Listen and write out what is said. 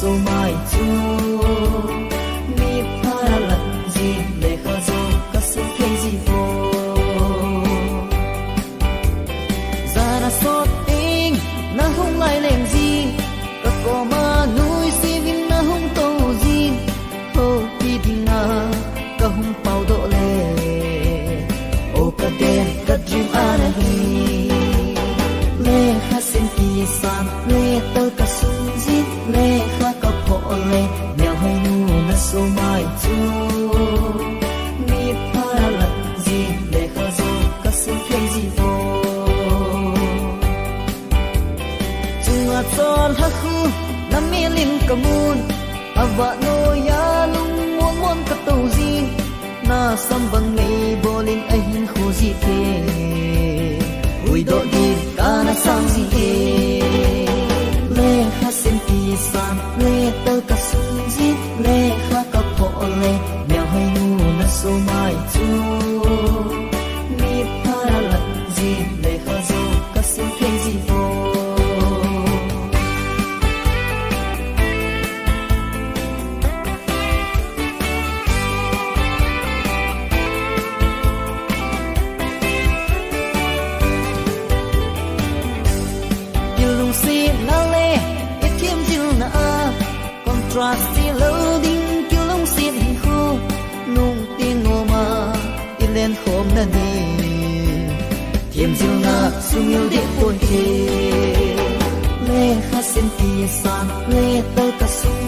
so mai chu mi pha lật gì để khơi zo các sự thay gì vô ra là sốt tình na không lại lên gì các cô mà nuôi si vinh na không tô gì hô đi đi na các không bao độ lệ ô các đen các dream ana hi lê ha sen ti san lê tơ các sung zin lê ha các phô lê mèo hay nu na so mai chu mi pha lật gì để khơi zo các sự thay gì vô chua chon ha khu nam mi lim kamun ava no ya lung muôn muôn các tàu gì na sam bang nei bolin ai hin khu gì thế ui độ đi ca na sang gì lê ha sen ti san lê tơ các sung zin lê ha các phô lê mèo hay nu na so mai chu mi pha lật gì để khơi zo các sự thay gì vô si na le e thiêm dil na contrast si loading kêu long si hi khu nung tin no ma ilen khom na ni thiêm dil na sung yêu de pon he le ha sen ti san le tơ ka sung